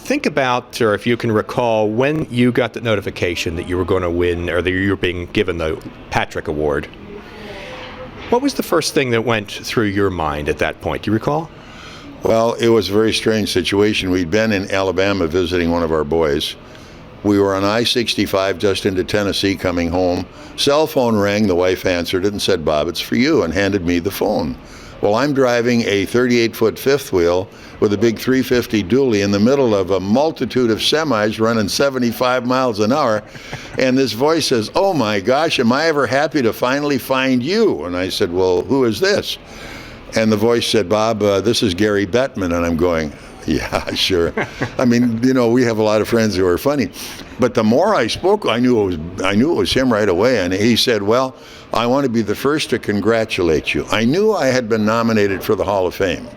think about, or if you can recall, when you got the notification that you were going to win, or that you were being given the Patrick Award, what was the first thing that went through your mind at that point? Do you recall? Well, it was a very strange situation. We'd been in Alabama visiting one of our boys. We were on I-65 just into Tennessee coming home. Cell phone rang, the wife answered it and said, "Bob, it's for you," and handed me the phone. Well, I'm driving a 38-foot fifth wheel with a big 350 dually in the middle of a multitude of semis running 75 miles an hour, and this voice says, "Oh my gosh, am I ever happy to finally find you?" And I said, "Well, who is this?" And the voice said, "Bob, this is Gary Bettman." And I'm going, "Yeah, sure." I mean, we have a lot of friends who are funny. But the more I spoke, I knew it was him right away. And he said, "Well, I want to be the first to congratulate you." I knew I had been nominated for the Hall of Fame.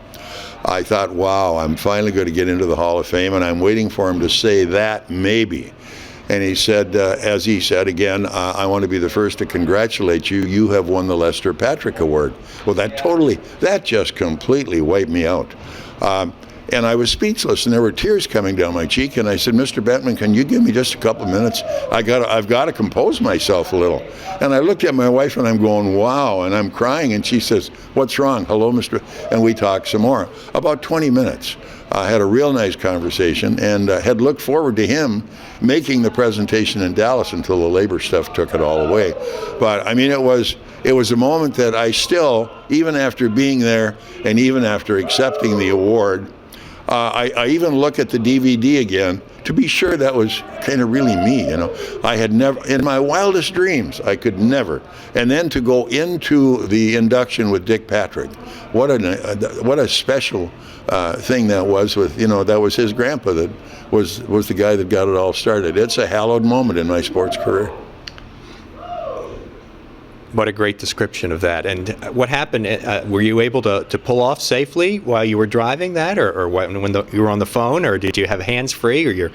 I thought, wow, I'm finally going to get into the Hall of Fame, and I'm waiting for him to say that, maybe. And he said, as he said again, "I want to be the first to congratulate you. You have won the Lester Patrick Award." Well, that just completely wiped me out. And I was speechless, and there were tears coming down my cheek. And I said, "Mr. Bettman, can you give me just a couple of minutes? I've got to compose myself a little." And I looked at my wife, and I'm going, wow, and I'm crying. And she says, "What's wrong?" "Hello, Mr." And we talked some more. About 20 minutes. I had a real nice conversation, and had looked forward to him making the presentation in Dallas until the labor stuff took it all away. But I mean, it was a moment that I still, even after being there and even after accepting the award, I even look at the DVD again to be sure that was kind of really me. I had never, in my wildest dreams, I could never. And then to go into the induction with Dick Patrick, what a special thing that was. With that was his grandpa that was the guy that got it all started. It's a hallowed moment in my sports career. What a great description of that. And what happened? Were you able to pull off safely while you were driving that, or when you were on the phone, or did you have hands free, or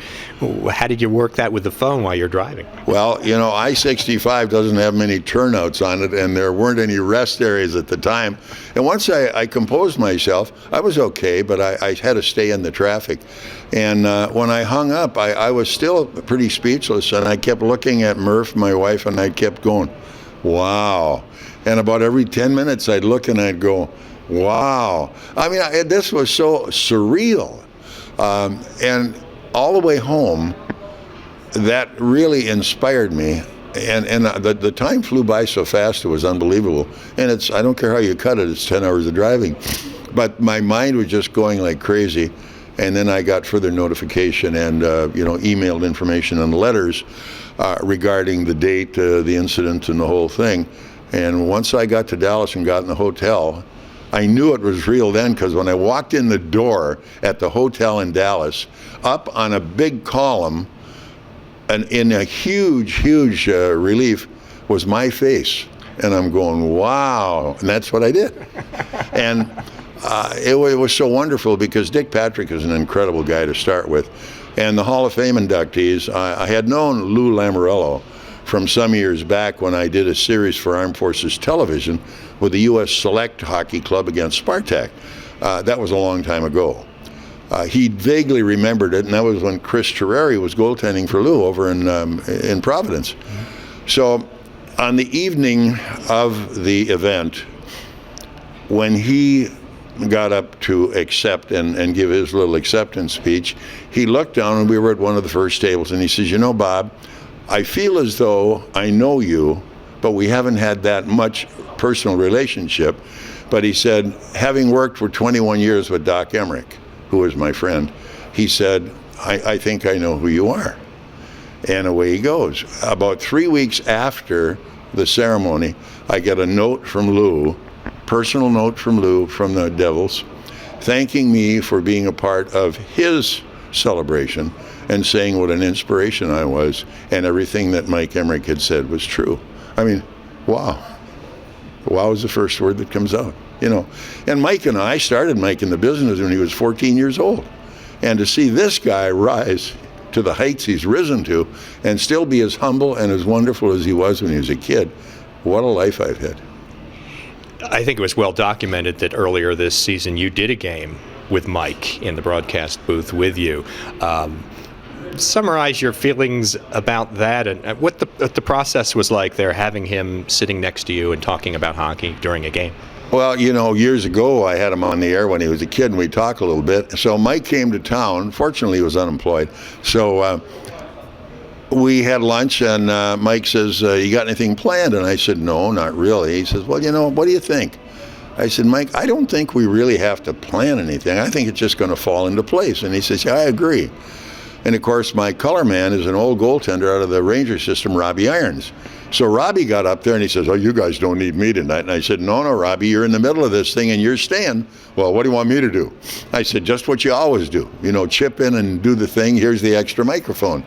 how did you work that with the phone while you're driving? Well, I-65 doesn't have many turnouts on it, and there weren't any rest areas at the time. And once I composed myself, I was okay, but I had to stay in the traffic. And when I hung up, I was still pretty speechless, and I kept looking at Murph, my wife, and I kept going, wow. And about every 10 minutes I'd look and I'd go, wow. I mean, this was so surreal. And all the way home, that really inspired me. And the time flew by so fast, it was unbelievable. And I don't care how you cut it, it's 10 hours of driving. But my mind was just going like crazy. And then I got further notification and emailed information and letters regarding the date, the incident, and the whole thing. And once I got to Dallas and got in the hotel, I knew it was real then, because when I walked in the door at the hotel in Dallas, up on a big column, and in a huge relief, was my face. And I'm going, wow. And that's what I did. And it was so wonderful, because Dick Patrick is an incredible guy to start with. And the Hall of Fame inductees, I had known Lou Lamoriello from some years back when I did a series for Armed Forces Television with the U.S. Select Hockey Club against Spartak. That was a long time ago. He vaguely remembered it, and that was when Chris Terreri was goaltending for Lou over in Providence. So on the evening of the event, when he got up to accept and give his little acceptance speech, he looked down, and we were at one of the first tables, and he says, "Bob, I feel as though I know you, but we haven't had that much personal relationship." But he said, having worked for 21 years with Doc Emrick, who was my friend, he said, I think I know who you are. And away he goes. About 3 weeks after the ceremony, I get a note from Lou, personal note from Lou from the Devils, thanking me for being a part of his celebration and saying what an inspiration I was, and everything that Mike Emrick had said was true. I mean, wow. Wow is the first word that comes out, And Mike and I started Mike in the business when he was 14 years old. And to see this guy rise to the heights he's risen to and still be as humble and as wonderful as he was when he was a kid, what a life I've had. I think it was well documented that earlier this season you did a game with Mike in the broadcast booth with you. Summarize your feelings about that and what the process was like there, having him sitting next to you and talking about hockey during a game. Well, years ago I had him on the air when he was a kid, and we talked a little bit. So Mike came to town. Fortunately, he was unemployed. So we had lunch, and Mike says, you got anything planned? And I said, no, not really. He says, well, what do you think? I said, Mike, I don't think we really have to plan anything. I think it's just going to fall into place. And he says, yeah, I agree. And, of course, my color man is an old goaltender out of the Ranger system, Robbie Irons. So Robbie got up there and he says, oh, you guys don't need me tonight. And I said, no, Robbie, you're in the middle of this thing and you're staying. Well, what do you want me to do? I said, just what you always do. Chip in and do the thing. Here's the extra microphone.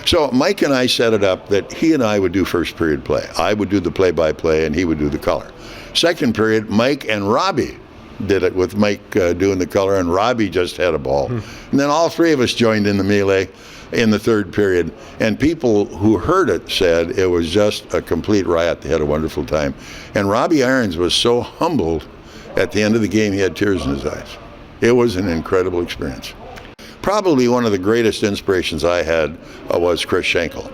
So Mike and I set it up that he and I would do first period play. I would do the play-by-play and he would do the color. Second period, Mike and Robbie did it, with Mike doing the color, and Robbie just had a ball. And then all three of us joined in the melee in the third period, and people who heard it said it was just a complete riot. They had a wonderful time. And Robbie Irons was so humbled at the end of the game, he had tears in his eyes. It was an incredible experience. Probably one of the greatest inspirations I had was Chris Schenkel.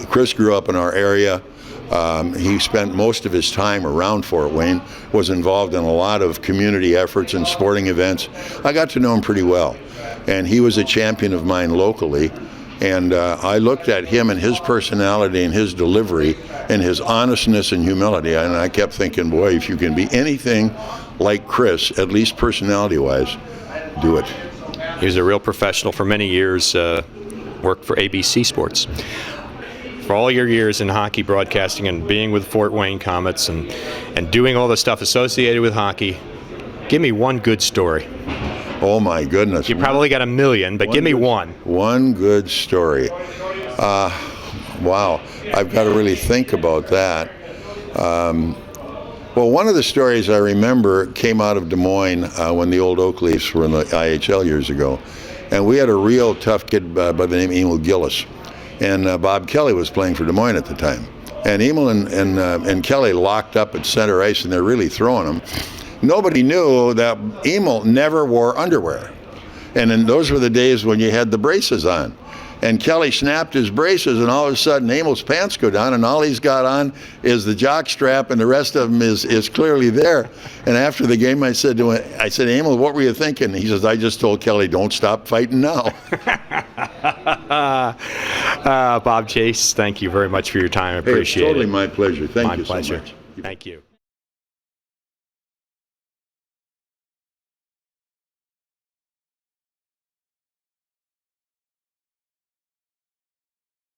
Chris grew up in our area. He spent most of his time around Fort Wayne, was involved in a lot of community efforts and sporting events. I got to know him pretty well, and he was a champion of mine locally. And I looked at him and his personality and his delivery and his honestness and humility, and I kept thinking, boy, if you can be anything like Chris, at least personality-wise, do it. He was a real professional for many years, worked for NBC Sports. For all your years in hockey broadcasting and being with Fort Wayne Komets and doing all the stuff associated with hockey, give me one good story. Oh my goodness. You probably got a million, but give me one. One good story. Wow. I've got to really think about that. Well, one of the stories I remember came out of Des Moines when the old Oak Leafs were in the ECHL years ago. And we had a real tough kid by the name of Emil Gillis. And Bob Kelly was playing for Des Moines at the time. And Emil and Kelly locked up at center ice, and they're really throwing him. Nobody knew that Emil never wore underwear. And then those were the days when you had the braces on. And Kelly snapped his braces, and all of a sudden Emil's pants go down, and all he's got on is the jock strap, and the rest of him is clearly there. And after the game, I said, Emil, what were you thinking? He says, I just told Kelly, don't stop fighting now. Bob Chase, thank you very much for your time. I appreciate it. It's totally my pleasure. Thank you so much. Thank you.